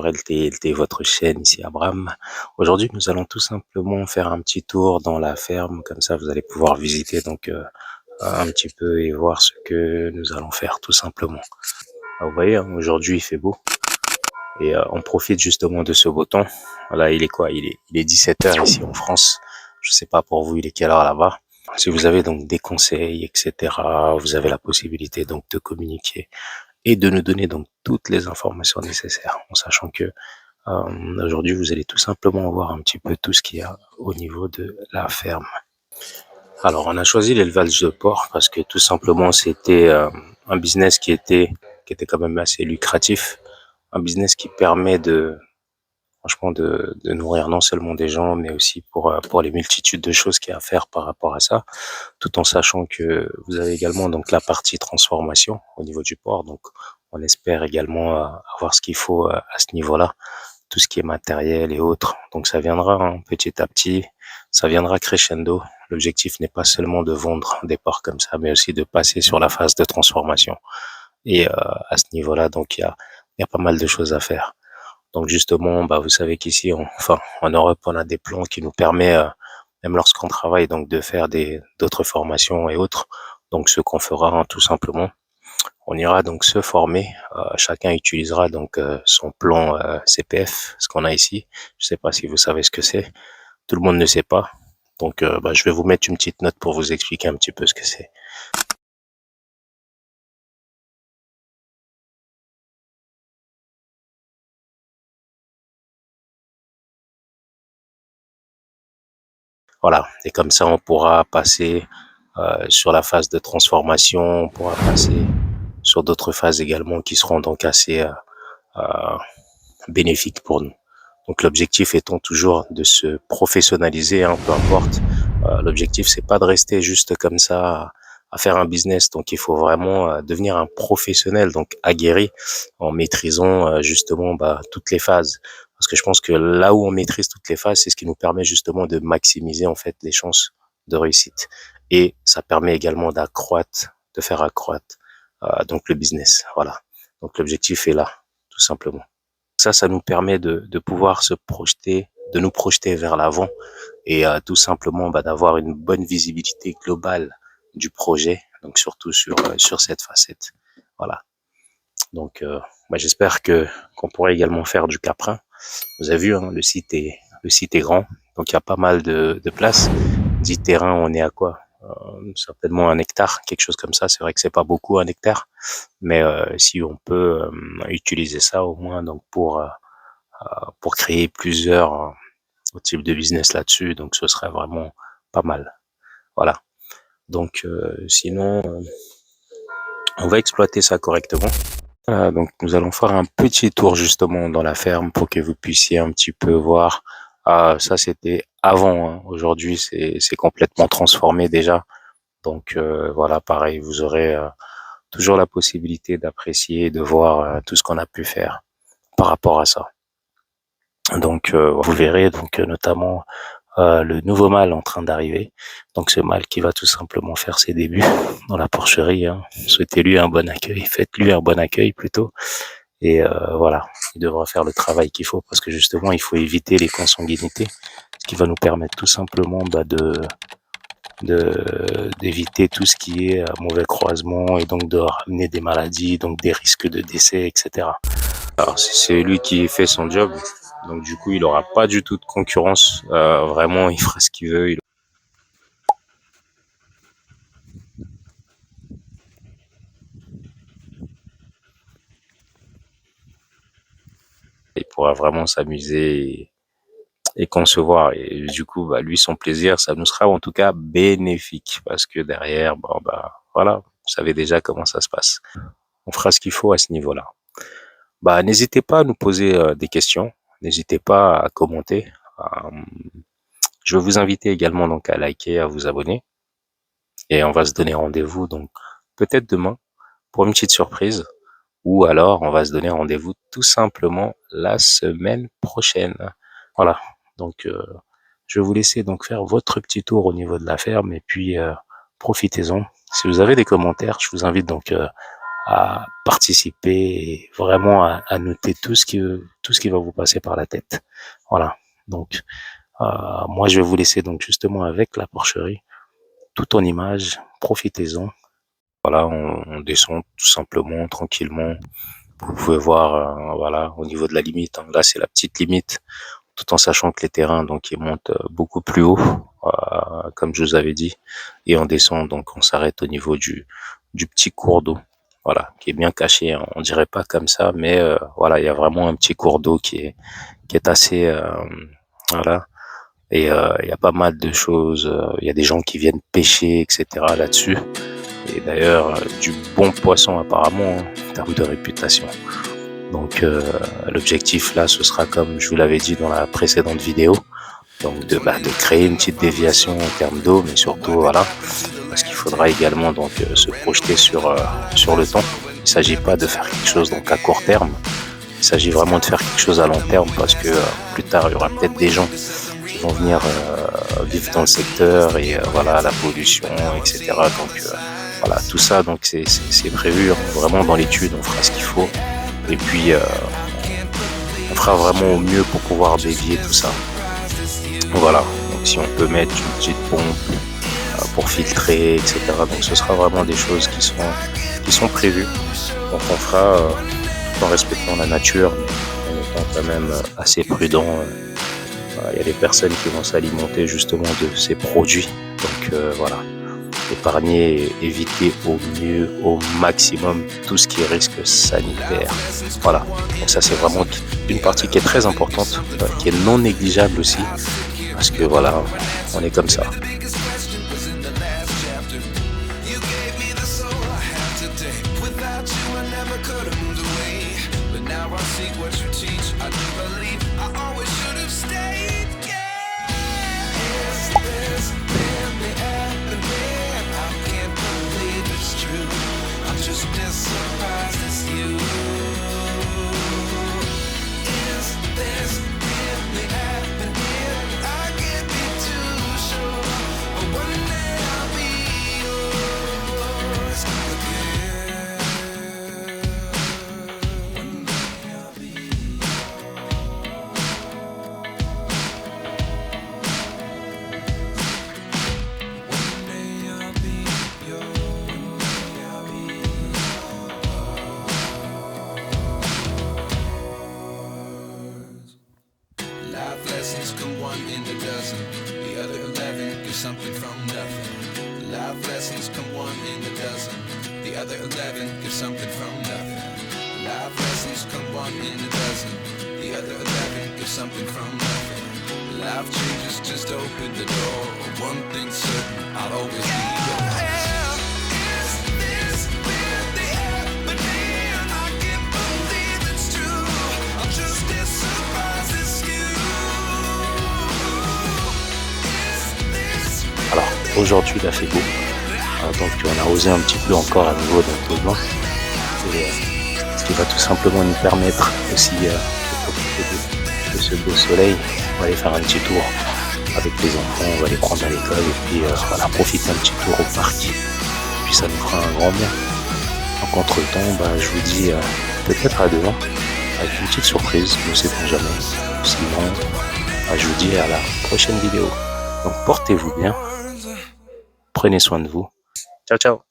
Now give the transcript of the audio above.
LT, votre chaîne ici Abraham. Aujourd'hui, nous allons tout simplement faire un petit tour dans la ferme, comme ça vous allez pouvoir visiter donc un petit peu et voir ce que nous allons faire tout simplement. Vous voyez, hein, aujourd'hui il fait beau et on profite justement de ce beau temps. Là, il est quoi? Il est 17 h ici en France. Je sais pas pour vous, il est quelle heure là-bas? Si vous avez donc des conseils, etc., vous avez la possibilité donc de communiquer et de nous donner donc toutes les informations nécessaires, en sachant que aujourd'hui vous allez tout simplement voir un petit peu tout ce qu'il y a au niveau de la ferme. Alors on a choisi l'élevage de porc parce que tout simplement c'était un business qui était quand même assez lucratif, un business qui permet franchement de nourrir non seulement des gens mais aussi pour les multitudes de choses qu'il y a à faire par rapport à ça, tout en sachant que vous avez également donc la partie transformation au niveau du porc. Donc on espère également avoir ce qu'il faut à ce niveau-là, tout ce qui est matériel et autres. Donc ça viendra petit à petit, ça viendra crescendo. L'objectif n'est pas seulement de vendre des porcs comme ça, mais aussi de passer sur la phase de transformation. Et à ce niveau-là, donc il y a pas mal de choses à faire. Donc justement, vous savez qu'ici, en Europe, on a des plans qui nous permettent, même lorsqu'on travaille, donc de faire d'autres formations et autres. Donc ce qu'on fera tout simplement, on ira donc se former. Chacun utilisera donc son plan CPF, ce qu'on a ici. Je sais pas si vous savez ce que c'est. Tout le monde ne sait pas. Donc je vais vous mettre une petite note pour vous expliquer un petit peu ce que c'est. Voilà. Et comme ça, on pourra passer sur la phase de transformation. On pourra passer sur d'autres phases également qui seront donc assez euh, bénéfiques pour nous. Donc l'objectif étant toujours de se professionnaliser, peu importe. L'objectif c'est pas de rester juste comme ça à faire un business. Donc il faut vraiment devenir un professionnel, donc aguerri, en maîtrisant justement toutes les phases. Parce que je pense que là où on maîtrise toutes les phases, c'est ce qui nous permet justement de maximiser en fait les chances de réussite. Et ça permet également de faire accroître donc le business. Voilà. Donc l'objectif est là, tout simplement. Ça nous permet de pouvoir se projeter, de nous projeter vers l'avant et tout simplement d'avoir une bonne visibilité globale du projet, donc surtout sur cette facette. Voilà. Donc j'espère qu'on pourrait également faire du caprin. Vous avez vu, hein, le site est grand, donc il y a pas mal de place. 10 terrains, on est à quoi? Certainement 1 hectare, quelque chose comme ça. C'est vrai que c'est pas beaucoup 1 hectare, mais si on peut utiliser ça au moins donc pour créer plusieurs types de business là-dessus, donc ce serait vraiment pas mal. Voilà. Donc sinon, on va exploiter ça correctement. Donc nous allons faire un petit tour justement dans la ferme pour que vous puissiez un petit peu voir. Ça c'était avant, hein. Aujourd'hui c'est complètement transformé déjà. Donc voilà, pareil, vous aurez toujours la possibilité d'apprécier et de voir tout ce qu'on a pu faire par rapport à ça. Donc vous verrez donc notamment le nouveau mâle en train d'arriver. Donc ce mâle qui va tout simplement faire ses débuts dans la porcherie. Hein. Souhaitez-lui un bon accueil, faites-lui un bon accueil plutôt. Et voilà, il devra faire le travail qu'il faut parce que justement il faut éviter les consanguinités, ce qui va nous permettre tout simplement d'éviter tout ce qui est mauvais croisement et donc de ramener des maladies, donc des risques de décès, etc. Alors c'est lui qui fait son job, donc du coup il aura pas du tout de concurrence. Vraiment, il fera ce qu'il veut. Il pourra vraiment s'amuser et concevoir. Et du coup, lui, son plaisir, ça nous sera en tout cas bénéfique parce que derrière, voilà, vous savez déjà comment ça se passe. On fera ce qu'il faut à ce niveau-là. N'hésitez pas à nous poser des questions. N'hésitez pas à commenter. Je vais vous inviter également donc à liker, à vous abonner. Et on va se donner rendez-vous donc peut-être demain pour une petite surprise. Ou alors on va se donner rendez-vous tout simplement la semaine prochaine. Voilà. Donc je vais vous laisser donc faire votre petit tour au niveau de la ferme et puis profitez-en. Si vous avez des commentaires, je vous invite donc à participer et vraiment à noter tout ce qui va vous passer par la tête. Voilà. Donc, moi, je vais vous laisser donc justement avec la porcherie, tout en image. Profitez-en. Voilà, on descend tout simplement, tranquillement. Vous pouvez voir, voilà, au niveau de la limite. Là, c'est la petite limite, tout en sachant que les terrains, donc, ils montent beaucoup plus haut, comme je vous avais dit, et on descend, donc, on s'arrête au niveau du petit cours d'eau, voilà, qui est bien caché. Hein. On dirait pas comme ça, mais voilà, il y a vraiment un petit cours d'eau qui est assez, voilà, et il y a pas mal de choses. Il y a des gens qui viennent pêcher, etc. là-dessus. Et d'ailleurs, du bon poisson apparemment, hein, en termes de réputation. Donc l'objectif là, ce sera comme je vous l'avais dit dans la précédente vidéo, donc de créer une petite déviation en termes d'eau, mais surtout voilà, parce qu'il faudra également donc se projeter sur le temps. Il ne s'agit pas de faire quelque chose donc à court terme, il s'agit vraiment de faire quelque chose à long terme parce que plus tard il y aura peut-être des gens qui vont venir vivre dans le secteur et voilà la pollution, etc. Donc voilà, tout ça donc c'est prévu, hein, vraiment dans l'étude, on fera ce qu'il faut. Et puis, on fera vraiment au mieux pour pouvoir dévier tout ça. Voilà. Donc, si on peut mettre une petite pompe pour filtrer, etc. Donc, ce sera vraiment des choses qui sont prévues. Donc, on fera tout en respectant la nature, mais en étant quand même assez prudent. Il y a des personnes qui vont s'alimenter justement de ces produits. Donc, voilà. Épargner et éviter au mieux, au maximum, tout ce qui est risque sanitaire. Voilà. Donc ça, c'est vraiment une partie qui est très importante, qui est non négligeable aussi, parce que voilà, on est comme ça. Something from nothing. Life lessons come one in a dozen. The other 11 get something from nothing. Life lessons come one in a dozen. The other 11 get something from nothing. Life changes just open the door. One thing's certain, I'll always be yours. Alors aujourd'hui il a fait beau, donc on a osé un petit peu encore à nouveau dans le bain, ce qui va tout simplement nous permettre aussi de profiter de ce beau soleil. On va aller faire un petit tour avec les enfants, on va les prendre à l'école et puis voilà, profiter un petit tour au parc, puis ça nous fera un grand bien. Donc entre temps, je vous dis peut-être à demain avec une petite surprise, ne sait-on jamais. Sinon, je vous dis à la prochaine vidéo. Donc portez-vous bien. Prenez soin de vous. Ciao, ciao.